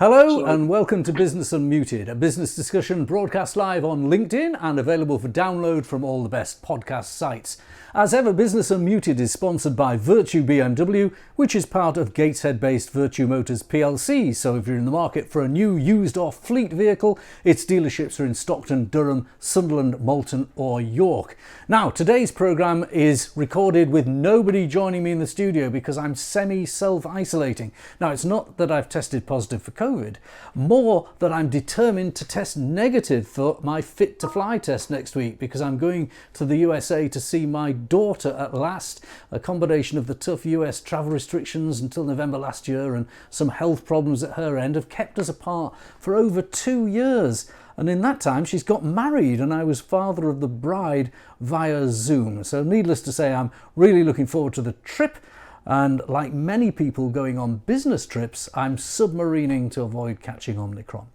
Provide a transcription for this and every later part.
Hello and welcome to Business Unmuted, a business discussion broadcast live on LinkedIn and available for download from all the best podcast sites. As ever, Business Unmuted is sponsored by Virtue BMW, which is part of Gateshead-based Virtue Motors plc. So if you're in the market for a new used or fleet vehicle, its dealerships are in Stockton, Durham, Sunderland, Malton or York. Now, today's programme is recorded with nobody joining me in the studio because I'm self-isolating. Now, it's not that I've tested positive for COVID, more that I'm determined to test negative for my Fit to Fly test next week because I'm going to the USA to see my daughter at last. A combination of the tough US travel restrictions until November last year and some health problems at her end have kept us apart for over 2 years. And in that time, she's got married and I was father of the bride via Zoom. So needless to say, I'm really looking forward to the trip. And like many people going on business trips, I'm submarining to avoid catching Omicron.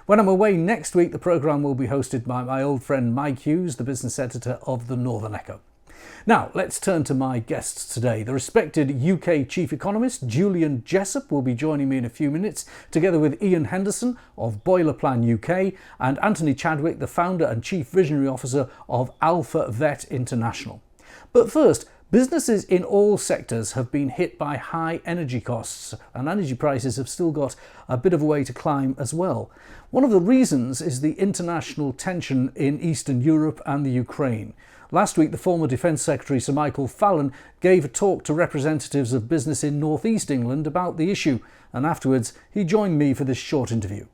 When I'm away next week, the programme will be hosted by my old friend Mike Hughes, the business editor of the Northern Echo. Now, let's turn to my guests today. The respected UK Chief Economist, Julian Jessop, will be joining me in a few minutes, together with Ian Henderson of Boiler Plan UK and Anthony Chadwick, the founder and Chief Visionary Officer of Alpha Vet International. But first, businesses in all sectors have been hit by high energy costs, and energy prices have still got a bit of a way to climb as well. One of the reasons is the international tension in Eastern Europe and the Ukraine. Last week, the former Defence Secretary, Sir Michael Fallon, gave a talk to representatives of business in North East England about the issue, and afterwards he joined me for this short interview.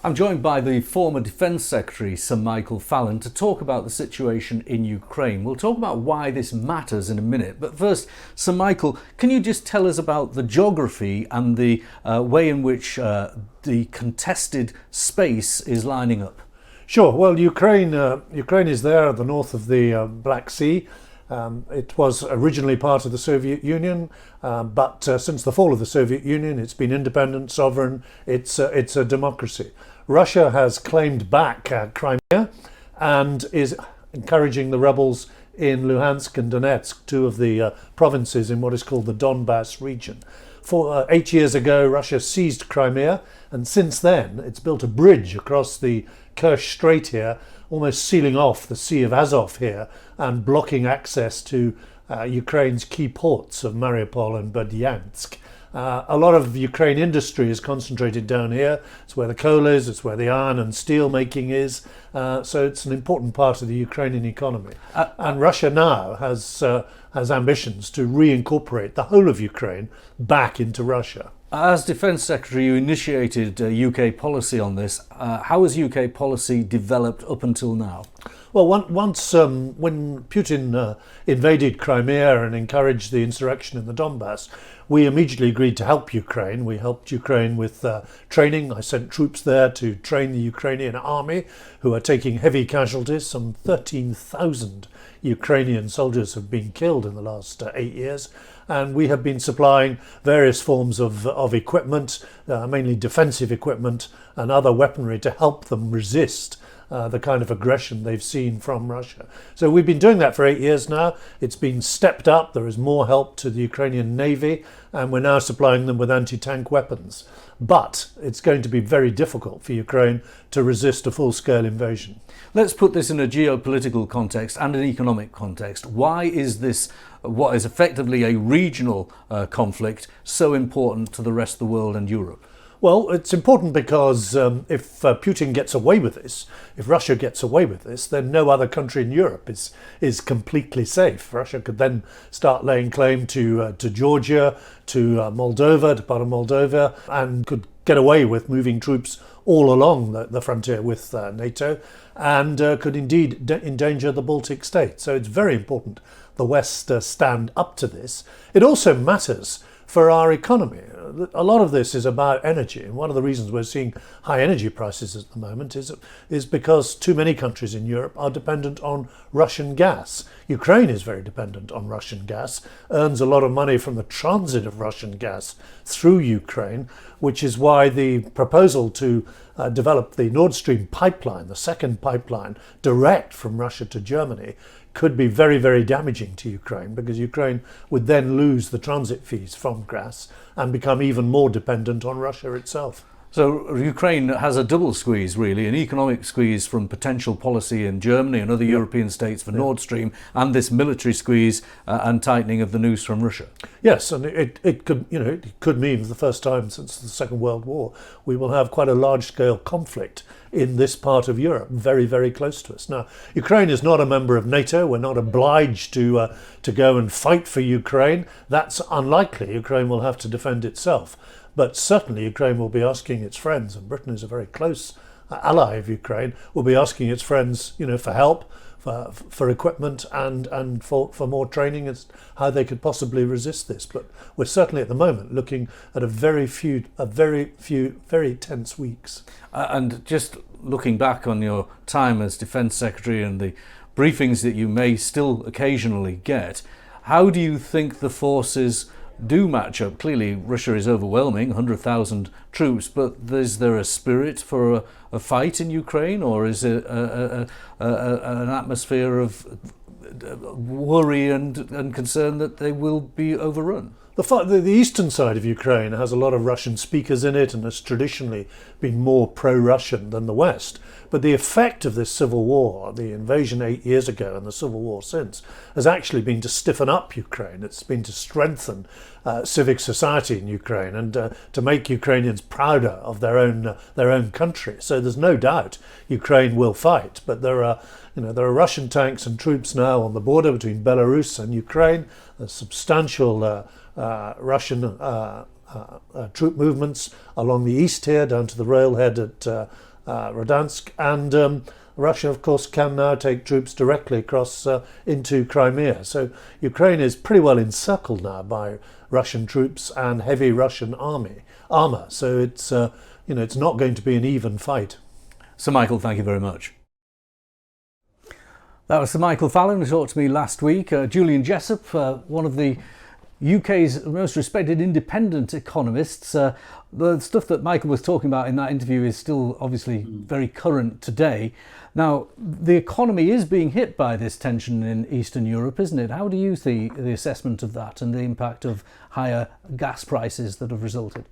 I'm joined by the former Defence Secretary, Sir Michael Fallon, to talk about the situation in Ukraine. We'll talk about why this matters in a minute, but first, Sir Michael, can you just tell us about the geography and the way in which the contested space is lining up? Sure. Well, Ukraine is there at the north of the Black Sea. It was originally part of the Soviet Union, but since the fall of the Soviet Union, it's been independent, sovereign. It's a democracy. Russia has claimed back Crimea and is encouraging the rebels in Luhansk and Donetsk, two of the provinces in what is called the Donbass region. 8 years ago, Russia seized Crimea, and since then, it's built a bridge across the Kerch Strait here, almost sealing off the Sea of Azov here and blocking access to Ukraine's key ports of Mariupol and Berdyansk. A lot of Ukraine industry is concentrated down here. It's where the coal is, it's where the iron and steel making is. So it's an important part of the Ukrainian economy. And Russia now has ambitions to reincorporate the whole of Ukraine back into Russia. As Defence Secretary, you initiated UK policy on this. How has UK policy developed up until now? Well, once when Putin invaded Crimea and encouraged the insurrection in the Donbass, we immediately agreed to help Ukraine. We helped Ukraine with training. I sent troops there to train the Ukrainian army, who are taking heavy casualties. Some 13,000 Ukrainian soldiers have been killed in the last 8 years. And we have been supplying various forms of equipment, mainly defensive equipment and other weaponry to help them resist the kind of aggression they've seen from Russia. So we've been doing that for 8 years now. It's been stepped up. There is more help to the Ukrainian Navy, and we're now supplying them with anti-tank weapons. But it's going to be very difficult for Ukraine to resist a full-scale invasion. Let's put this in a geopolitical context and an economic context. Why is this, what is effectively a regional conflict, so important to the rest of the world and Europe? Well, it's important because if Putin gets away with this, if Russia gets away with this, then no other country in Europe is completely safe. Russia could then start laying claim to Georgia, to Moldova, to part of Moldova, and could get away with moving troops all along the frontier with NATO, and could indeed endanger the Baltic states. So it's very important the West stand up to this. It also matters for our economy. A lot of this is about energy, and one of the reasons we're seeing high energy prices at the moment is because too many countries in Europe are dependent on Russian gas. Ukraine is very dependent on Russian gas, earns a lot of money from the transit of Russian gas through Ukraine, which is why the proposal to develop the Nord Stream pipeline, the second pipeline direct from Russia to Germany, could be very, very damaging to Ukraine, because Ukraine would then lose the transit fees from gas and become even more dependent on Russia itself. So Ukraine has a double squeeze, really, an economic squeeze from potential policy in Germany and other European states for Nord Stream, and this military squeeze and tightening of the noose from Russia. Yes, and it could, it could mean for the first time since the Second World War, we will have quite a large-scale conflict in this part of Europe, very, very close to us. Now, Ukraine is not a member of NATO. We're not obliged to go and fight for Ukraine. That's unlikely. Ukraine will have to defend itself. But certainly Ukraine will be asking its friends, and Britain is a very close ally of Ukraine, will be asking its friends, for help, for equipment, and for more training as how they could possibly resist this. But we're certainly at the moment looking at a very few, very tense weeks. And just looking back on your time as Defence Secretary and the briefings that you may still occasionally get, how do you think the forces do match up? Clearly Russia is overwhelming, 100,000 troops, but is there a spirit for a fight in Ukraine, or is it an atmosphere of worry and concern that they will be overrun? The eastern side of Ukraine has a lot of Russian speakers in it and has traditionally been more pro-Russian than the West. But the effect of this civil war, the invasion 8 years ago and the civil war since, has actually been to stiffen up Ukraine. It's been to strengthen civic society in Ukraine and to make Ukrainians prouder of their own country. So there's no doubt Ukraine will fight. But there are Russian tanks and troops now on the border between Belarus and Ukraine. There's substantial Russian troop movements along the east here, down to the railhead at Rodansk, and Russia, of course, can now take troops directly across into Crimea. So Ukraine is pretty well encircled now by Russian troops and heavy Russian armour. So it's it's not going to be an even fight. Sir Michael, thank you very much. That was Sir Michael Fallon, who talked to me last week. Julian Jessop, one of the UK's most respected independent economists. The stuff that Michael was talking about in that interview is still obviously very current today. Now, the economy is being hit by this tension in Eastern Europe, isn't it? How do you see the assessment of that and the impact of higher gas prices that have resulted?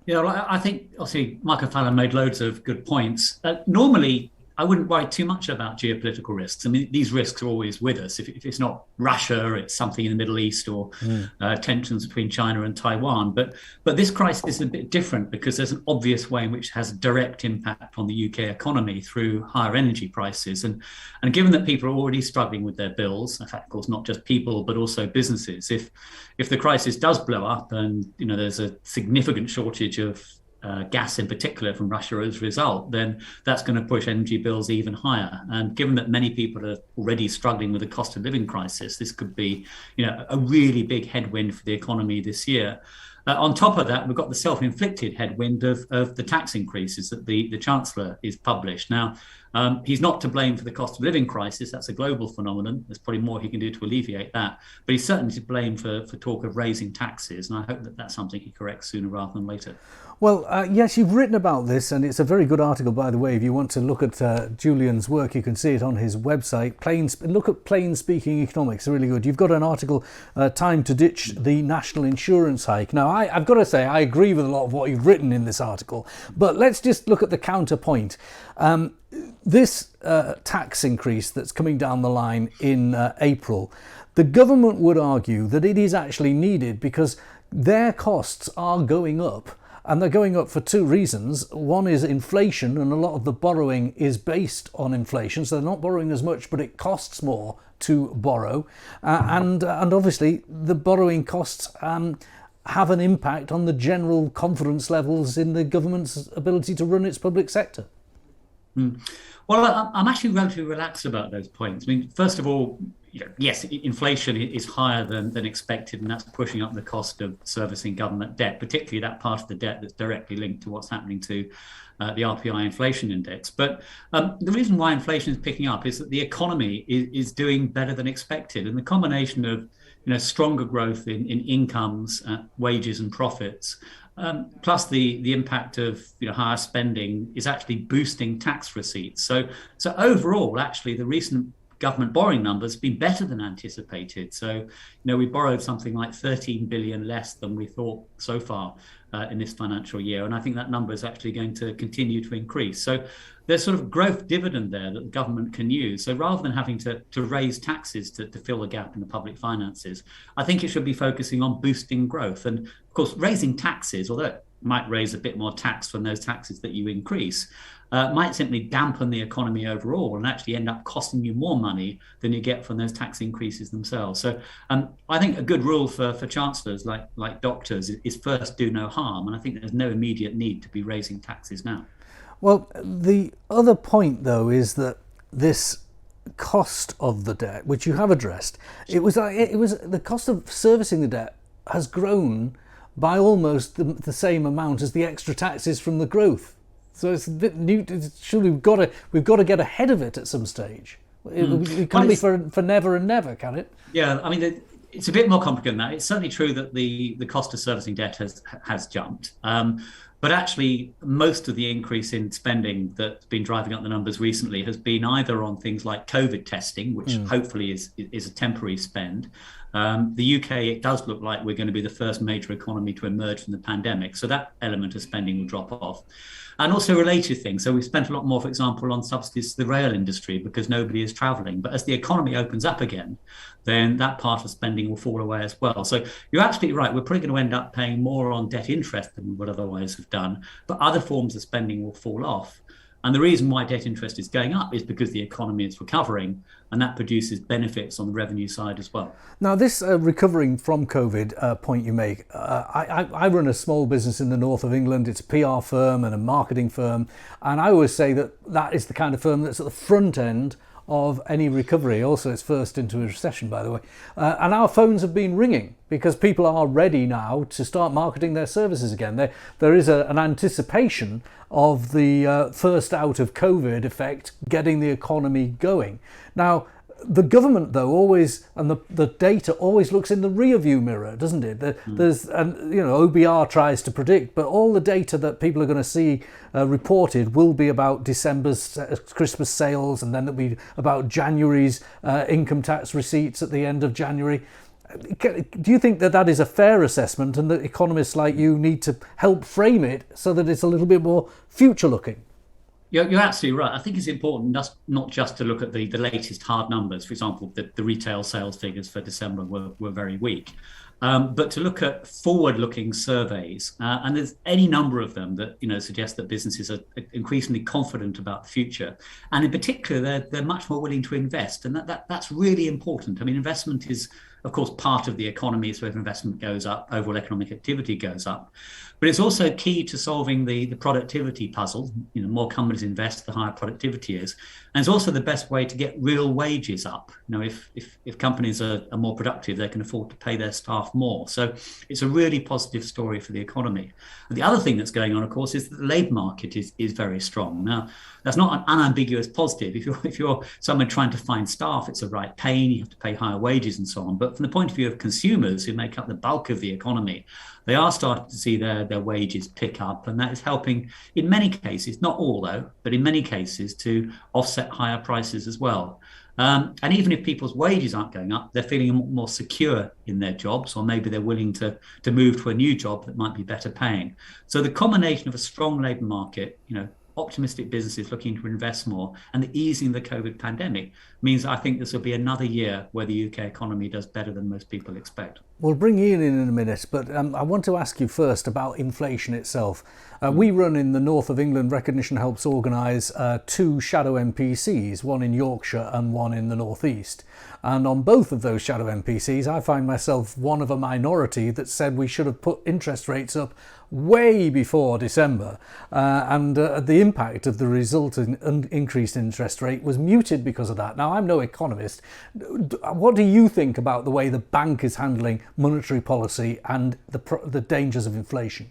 Yeah, well, I think obviously Michael Fallon made loads of good points. Normally, I wouldn't worry too much about geopolitical risks. I mean, these risks are always with us. If it's not Russia, it's something in the Middle East or tensions between China and Taiwan. But this crisis is a bit different because there's an obvious way in which it has a direct impact on the UK economy through higher energy prices. And given that people are already struggling with their bills, in fact, of course, not just people, but also businesses, if the crisis does blow up and there's a significant shortage of gas in particular from Russia as a result, then that's going to push energy bills even higher. And given that many people are already struggling with the cost of living crisis, this could be, a really big headwind for the economy this year. On top of that, we've got the self-inflicted headwind of the tax increases that the Chancellor is published. Now, he's not to blame for the cost of living crisis. That's a global phenomenon. There's probably more he can do to alleviate that. But he's certainly to blame for talk of raising taxes. And I hope that that's something he corrects sooner rather than later. Well, yes, you've written about this, and it's a very good article, by the way. If you want to look at Julian's work, you can see it on his website. Look at Plain Speaking Economics, really good. You've got an article, Time to Ditch the National Insurance Hike. Now, I've got to say, I agree with a lot of what you've written in this article, but let's just look at the counterpoint. This tax increase that's coming down the line in April, the government would argue that it is actually needed because their costs are going up. And they're going up for two reasons. One is inflation, and a lot of the borrowing is based on inflation. So they're not borrowing as much, but it costs more to borrow. And obviously, the borrowing costs have an impact on the general confidence levels in the government's ability to run its public sector. Well, I'm actually relatively relaxed about those points. I mean, first of all, yes, inflation is higher than expected, and that's pushing up the cost of servicing government debt, particularly that part of the debt that's directly linked to what's happening to the RPI inflation index. But the reason why inflation is picking up is that the economy is doing better than expected, and the combination of stronger growth in incomes, wages and profits, Plus the impact of higher spending is actually boosting tax receipts. So overall, actually, the recent government borrowing numbers have been better than anticipated. So we borrowed something like 13 billion less than we thought so far in this financial year, and I think that number is actually going to continue to increase. So there's sort of growth dividend there that the government can use. So rather than having to raise taxes to fill the gap in the public finances, I think it should be focusing on boosting growth. And of course, raising taxes, although it might raise a bit more tax from those taxes that you increase, might simply dampen the economy overall and actually end up costing you more money than you get from those tax increases themselves. So I think a good rule for chancellors like doctors is first do no harm. And I think there's no immediate need to be raising taxes now. Well, the other point, though, is that this cost of the debt, which you have addressed, it was the cost of servicing the debt has grown by almost the same amount as the extra taxes from the growth. So it's a bit new. Surely we've got to get ahead of it at some stage. It can't be for never and never, can it? Yeah, I mean, it's a bit more complicated than that. It's certainly true that the cost of servicing debt has jumped. But actually, most of the increase in spending that's been driving up the numbers recently has been either on things like COVID testing, which hopefully is a temporary spend. The UK, it does look like we're going to be the first major economy to emerge from the pandemic. So that element of spending will drop off. And also related things. So we've spent a lot more, for example, on subsidies to the rail industry because nobody is travelling. But as the economy opens up again, then that part of spending will fall away as well. So you're absolutely right. We're probably going to end up paying more on debt interest than we would otherwise have done. But other forms of spending will fall off. And the reason why debt interest is going up is because the economy is recovering, and that produces benefits on the revenue side as well. Now, this recovering from COVID point you make, I run a small business in the north of England. It's a PR firm and a marketing firm. And I always say that is the kind of firm that's at the front end of any recovery. Also, it's first into a recession, by the way. And our phones have been ringing because people are ready now to start marketing their services again. There is an anticipation of the first out of COVID effect getting the economy going. Now, the government, though, always, and the data always looks in the rearview mirror, doesn't it? There's, and OBR tries to predict, but all the data that people are going to see reported will be about December's Christmas sales, and then it'll be about January's income tax receipts at the end of January. Do you think that is a fair assessment, and that economists like you need to help frame it so that it's a little bit more future-looking? You're absolutely right. I think it's important not just to look at the latest hard numbers. For example, the retail sales figures for December were very weak. But to look at forward-looking surveys, and there's any number of them that suggest that businesses are increasingly confident about the future, and in particular, they're much more willing to invest, and that's really important. I mean, investment is, of course, part of the economy. So if investment goes up, overall economic activity goes up. But it's also key to solving the productivity puzzle. More companies invest, the higher productivity is. And it's also the best way to get real wages up. If companies are more productive, they can afford to pay their staff more. So it's a really positive story for the economy. And the other thing that's going on, of course, is that the labour market is very strong. Now, that's not an unambiguous positive. If you're someone trying to find staff, it's a right pain. You have to pay higher wages and so on. But from the point of view of consumers who make up the bulk of the economy, they are starting to see their wages pick up, and that is helping in many cases, not all though, but in many cases to offset higher prices as well. And even if people's wages aren't going up, they're feeling more secure in their jobs, or maybe they're willing to move to a new job that might be better paying. So the combination of a strong labour market, optimistic businesses looking to invest more, and the easing of the COVID pandemic means I think this will be another year where the UK economy does better than most people expect. We'll bring Ian in a minute, but I want to ask you first about inflation itself. We run in the north of England, Recognition helps organise 2 shadow MPCs, one in Yorkshire and one in the northeast. And on both of those shadow MPCs, I find myself one of a minority that said we should have put interest rates up way before December. And the impact of the resulting increased interest rate was muted because of that. Now, I'm no economist. What do you think about the way the bank is handling monetary policy and the dangers of inflation?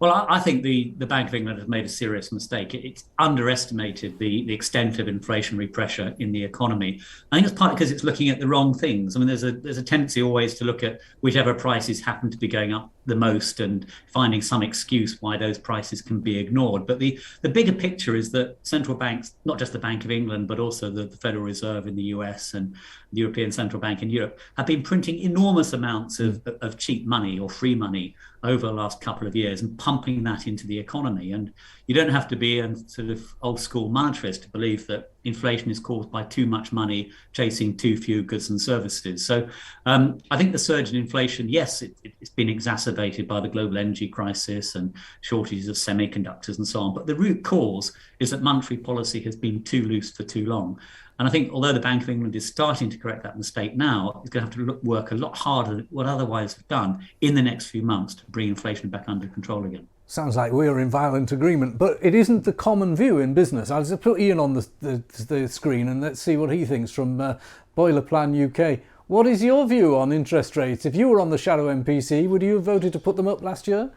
Well, I think the Bank of England has made a serious mistake. It's underestimated the extent of inflationary pressure in the economy. I think it's partly because it's looking at the wrong things. I mean, there's a tendency always to look at whichever prices happen to be going up the most and finding some excuse why those prices can be ignored. But the bigger picture is that central banks, not just the Bank of England, but also the Federal Reserve in the US and the European Central Bank in Europe, have been printing enormous amounts of cheap money or free money over the last couple of years and pumping that into the economy. And you don't have to be a sort of old school monetarist to believe that inflation is caused by too much money chasing too few goods and services. So I think the surge in inflation, yes, it's been exacerbated by the global energy crisis and shortages of semiconductors and so on. But the root cause is that monetary policy has been too loose for too long. And I think although the Bank of England is starting to correct that mistake now, it's going to have to work a lot harder than it would otherwise have done in the next few months to bring inflation back under control again. Sounds like we're in violent agreement, but it isn't the common view in business. I'll just put Ian on the screen and let's see what he thinks from Boiler Plan UK. What is your view on interest rates? If you were on the shadow MPC, would you have voted to put them up last year?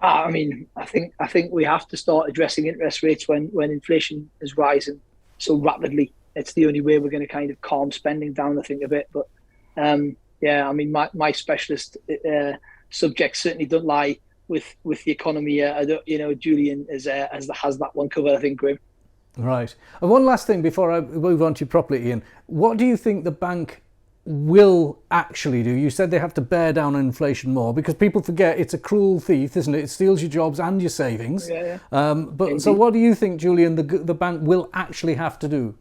I mean, I think we have to start addressing interest rates when inflation is rising so rapidly. It's the only way we're going to kind of calm spending down, I think, a bit. But yeah, I mean, my specialist subjects certainly don't lie with the economy. Julian has that one covered, I think, Graham. Right. And one last thing before I move on to you properly, Ian. What do you think the bank will actually do? You said they have to bear down on inflation more because people forget it's a cruel thief, isn't it? It steals your jobs and your savings. Yeah. But indeed. So what do you think, Julian, the bank will actually have to do?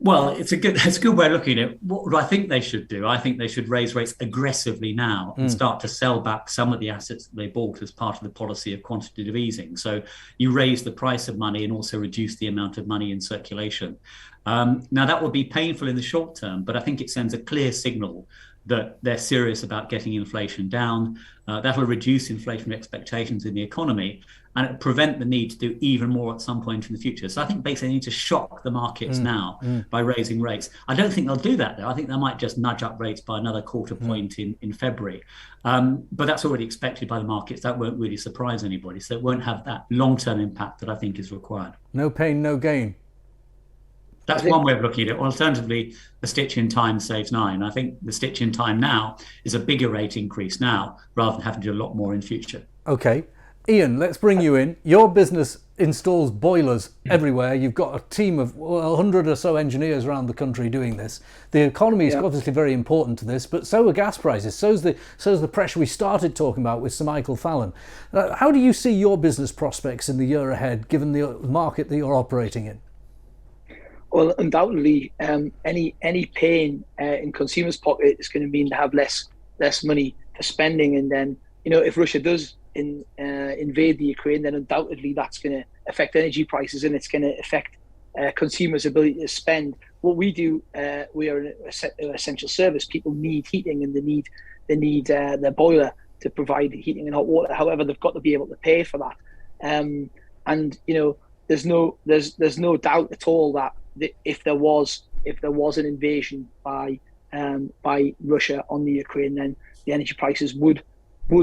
Well, it's a good way of looking at it. What do I think they should do? I think they should raise rates aggressively now and start to sell back some of the assets that they bought as part of the policy of quantitative easing. So you raise the price of money and also reduce the amount of money in circulation. Now, that will be painful in the short term, but I think it sends a clear signal that they're serious about getting inflation down. That will reduce inflationary expectations in the economy and it'll prevent the need to do even more at some point in the future. So I think basically they need to shock the markets now by raising rates. I don't think they'll do that, though. I think they might just nudge up rates by another quarter point in February. But that's already expected by the markets. That won't really surprise anybody. So it won't have that long-term impact that I think is required. No pain, no gain. That's one way of looking at it. Alternatively, the stitch in time saves 9. I think the stitch in time now is a bigger rate increase now rather than having to do a lot more in future. Okay. Ian, let's bring you in. Your business installs boilers everywhere. You've got a team of 100 or so engineers around the country doing this. The economy is obviously very important to this, but so are gas prices. So's the pressure we started talking about with Sir Michael Fallon. How do you see your business prospects in the year ahead, given the market that you're operating in? Well, undoubtedly, any pain in consumers' pocket is going to mean they have less money for spending. And then, if Russia does invade the Ukraine, then undoubtedly that's going to affect energy prices and it's going to affect consumers' ability to spend. What we do, we are an essential service. People need heating and they need their boiler to provide heating and hot water. However, they've got to be able to pay for that. There's no doubt at all that if there was an invasion by Russia on the Ukraine, then the energy prices would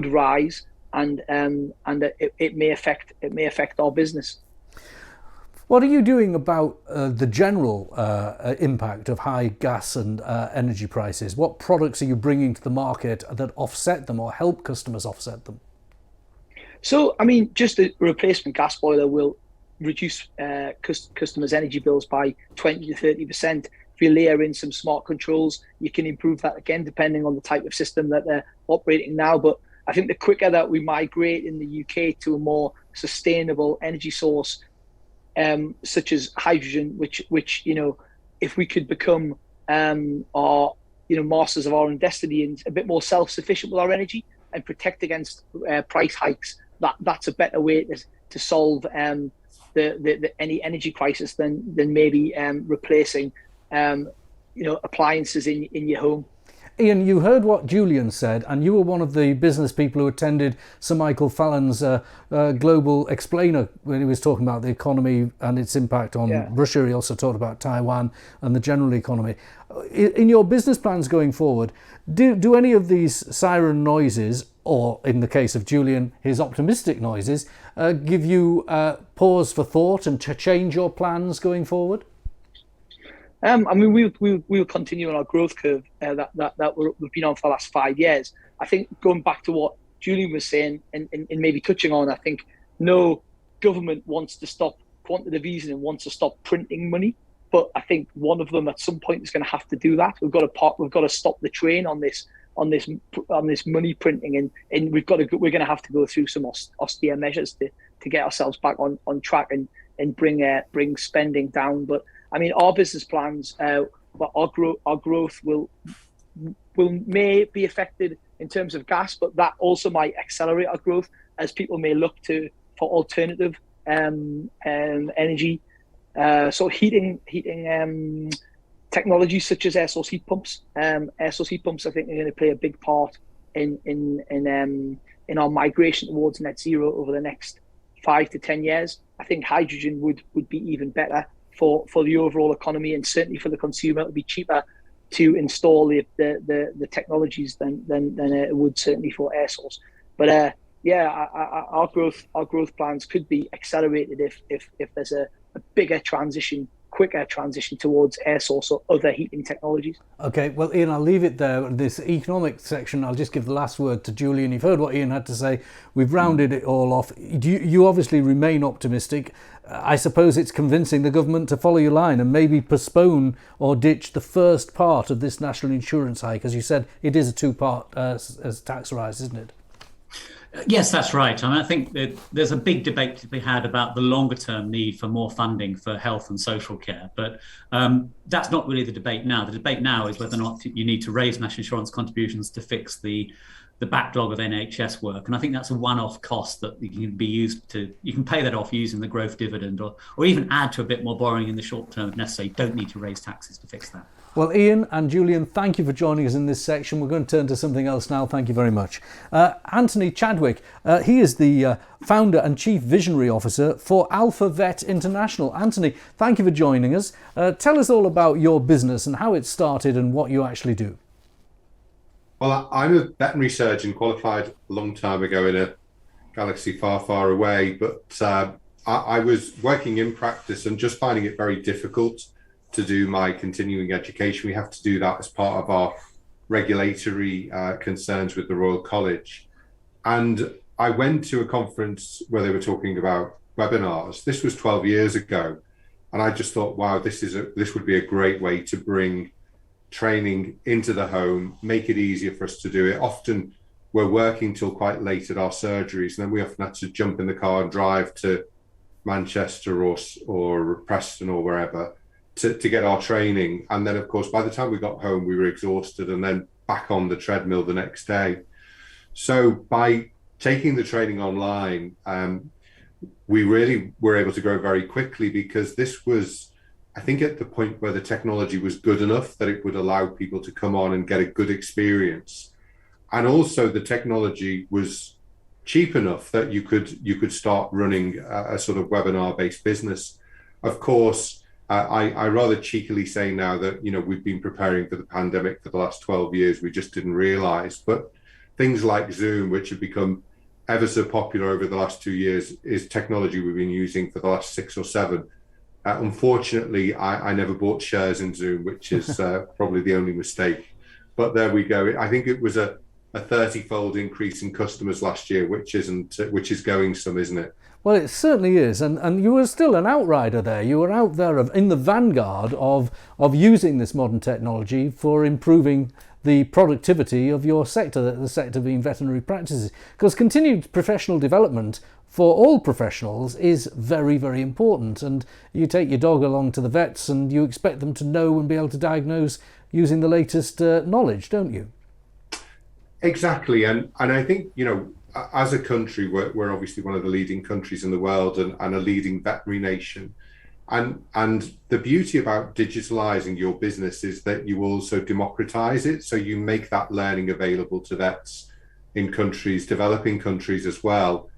rise, and it may affect our business. What are you doing about the general impact of high gas and energy prices? What products are you bringing to the market that offset them or help customers offset them? So, I mean, just a replacement gas boiler will reduce customers' energy bills by 20 to 30%. If you layer in some smart controls, you can improve that again, depending on the type of system that they're operating now. But I think the quicker that we migrate in the UK to a more sustainable energy source, such as hydrogen, which if we could become our masters of our own destiny and a bit more self-sufficient with our energy and protect against price hikes, that's a better way to solve any energy crisis than maybe replacing appliances in your home. Ian, you heard what Julian said, and you were one of the business people who attended Sir Michael Fallon's Global Explainer when he was talking about the economy and its impact on Russia. He also talked about Taiwan and the general economy. In your business plans going forward, do any of these siren noises or in the case of Julian, his optimistic noises, give you pause for thought and to change your plans going forward? I mean, we'll continue on our growth curve that we've been on for the last 5 years. I think going back to what Julian was saying and maybe touching on, I think no government wants to stop quantitative easing and wants to stop printing money. But I think one of them at some point is going to have to do that. We've got to stop the train on this money printing, and we're going to have to go through some austere measures to get ourselves back on track and bring spending down. But I mean, our business plans, our growth may be affected in terms of gas, but that also might accelerate our growth as people may look for alternative energy. So heating technologies such as air source heat pumps. Air source heat pumps, I think, are going to play a big part in our migration towards net zero over the next 5 to 10 years. I think hydrogen would be even better for the overall economy, and certainly for the consumer. It would be cheaper to install the technologies than it would certainly for air source. But our growth plans could be accelerated if there's a bigger quicker transition towards air source or other heating technologies. Okay, well, Ian, I'll leave it there. This economic section, I'll just give the last word to Julian. You've heard what Ian had to say. We've rounded it all off. You obviously remain optimistic. I suppose it's convincing the government to follow your line and maybe postpone or ditch the first part of this national insurance hike. As you said, it is a two-part as tax rise, isn't it? Yes, that's right. I mean, I think that there's a big debate to be had about the longer term need for more funding for health and social care. But that's not really the debate now. The debate now is whether or not you need to raise national insurance contributions to fix the backlog of NHS work. And I think that's a one-off cost that you can pay that off using the growth dividend or even add to a bit more borrowing in the short term if necessary. You don't need to raise taxes to fix that. Well, Ian and Julian, thank you for joining us in this section. We're going to turn to something else now. Thank you very much. Anthony Chadwick, he is the founder and chief visionary officer for Alpha Vet International. Anthony, thank you for joining us. Tell us all about your business and how it started and what you actually do. Well, I'm a veterinary surgeon, qualified a long time ago in a galaxy far, far away. But I was working in practice and just finding it very difficult to do my continuing education. We have to do that as part of our regulatory concerns with the Royal College. And I went to a conference where they were talking about webinars. This was 12 years ago. And I just thought, wow, this would be a great way to bring training into the home, make it easier for us to do it. Often we're working till quite late at our surgeries, and then we often have to jump in the car and drive to Manchester or Preston or wherever to get our training. And then, of course, by the time we got home, we were exhausted and then back on the treadmill the next day. So by taking the training online, we really were able to grow very quickly, because this was, I think, at the point where the technology was good enough that it would allow people to come on and get a good experience. And also the technology was cheap enough that you could start running a sort of webinar-based business. Of course, I rather cheekily say now that, we've been preparing for the pandemic for the last 12 years. We just didn't realize. But things like Zoom, which have become ever so popular over the last 2 years, is technology we've been using for the last 6 or 7. Unfortunately, I never bought shares in Zoom, which is probably the only mistake. But there we go. I think it was a 30-fold increase in customers last year, which is going some, isn't it? Well, it certainly is. And you were still an outrider there. You were out there in the vanguard of using this modern technology for improving the productivity of your sector, the sector being veterinary practices. Because continued professional development for all professionals is very, very important. And you take your dog along to the vets and you expect them to know and be able to diagnose using the latest knowledge, don't you? Exactly. And I think, as a country, we're obviously one of the leading countries in the world and a leading veterinary nation. And the beauty about digitalizing your business is that you also democratize it. So you make that learning available to vets in countries, developing countries as well.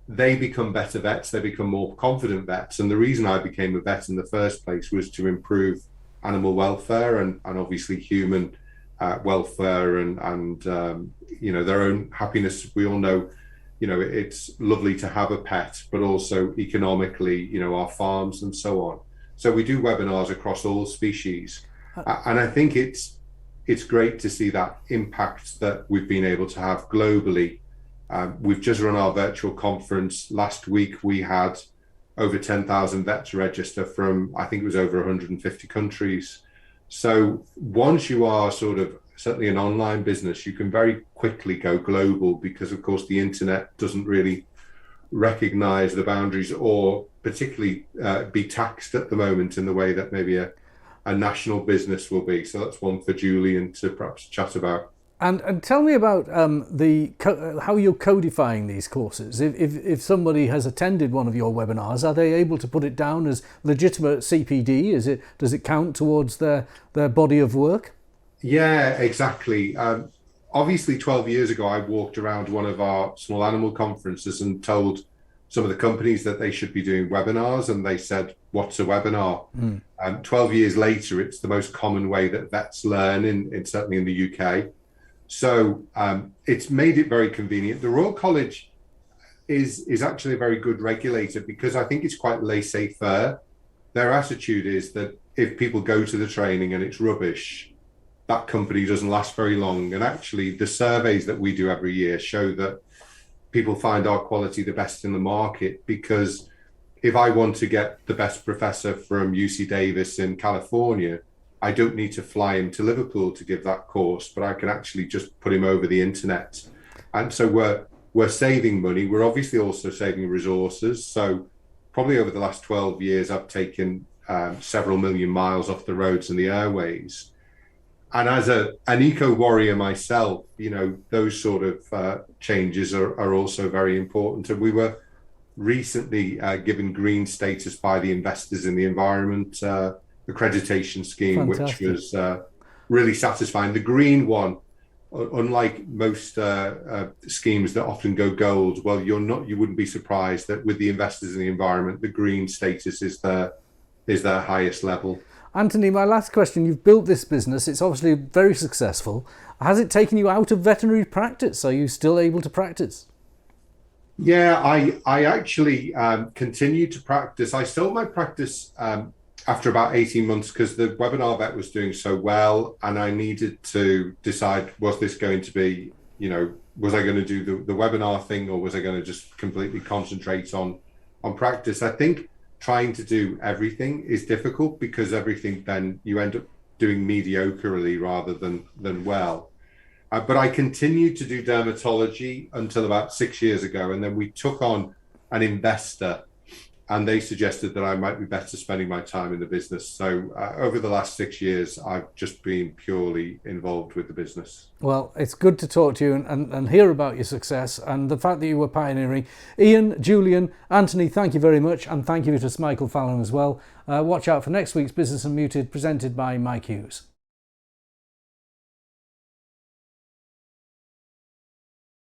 They become better vets, they become more confident vets. And the reason I became a vet in the first place was to improve animal welfare and obviously human welfare and their own happiness. We all know, it's lovely to have a pet, but also economically, our farms and so on. So we do webinars across all species, and I think it's great to see that impact that we've been able to have globally. We've just run our virtual conference. Last week we had over 10,000 vets register from, I think it was over 150 countries. So once you are sort of certainly an online business, you can very quickly go global because, of course, the internet doesn't really recognize the boundaries or particularly be taxed at the moment in the way that maybe a national business will be. So that's one for Julian to perhaps chat about. And tell me about how you're codifying these courses. If somebody has attended one of your webinars, are they able to put it down as legitimate CPD? Does it count towards their body of work? Yeah, exactly. Obviously, 12 years ago, I walked around one of our small animal conferences and told some of the companies that they should be doing webinars, and they said, "What's a webinar?" 12 years later, it's the most common way that vets learn, certainly in the UK. So it's made it very convenient. The Royal College is actually a very good regulator because I think it's quite laissez-faire. Their attitude is that if people go to the training and it's rubbish, that company doesn't last very long. And actually, the surveys that we do every year show that people find our quality the best in the market, because if I want to get the best professor from UC Davis in California, I don't need to fly him to Liverpool to give that course, but I can actually just put him over the internet. And so we're saving money. We're obviously also saving resources. So probably over the last 12 years, I've taken several million miles off the roads and the airways. And as an eco warrior myself, those sort of changes are also very important. And we were recently given green status by the Investors in the Environment accreditation scheme. Fantastic. Which was really satisfying. The green one, unlike most schemes that often go gold, well, you wouldn't be surprised that with the Investors in the Environment, the green status is their highest level. Anthony, my last question, you've built this business, it's obviously very successful. Has it taken you out of veterinary practice? Are you still able to practice? Yeah, I actually continued to practice. I sold my practice after about 18 months because the webinar vet was doing so well, and I needed to decide, was this going to be, was I going to do the webinar thing, or was I going to just completely concentrate on practice? I think trying to do everything is difficult because everything then you end up doing mediocrely rather than well. But I continued to do dermatology until about 6 years ago, and then we took on an investor, and they suggested that I might be better spending my time in the business. So over the last 6 years, I've just been purely involved with the business. Well, it's good to talk to you and hear about your success and the fact that you were pioneering. Ian, Julian, Anthony, thank you very much. And thank you to Michael Fallon as well. Watch out for next week's Business Unmuted, presented by Mike Hughes.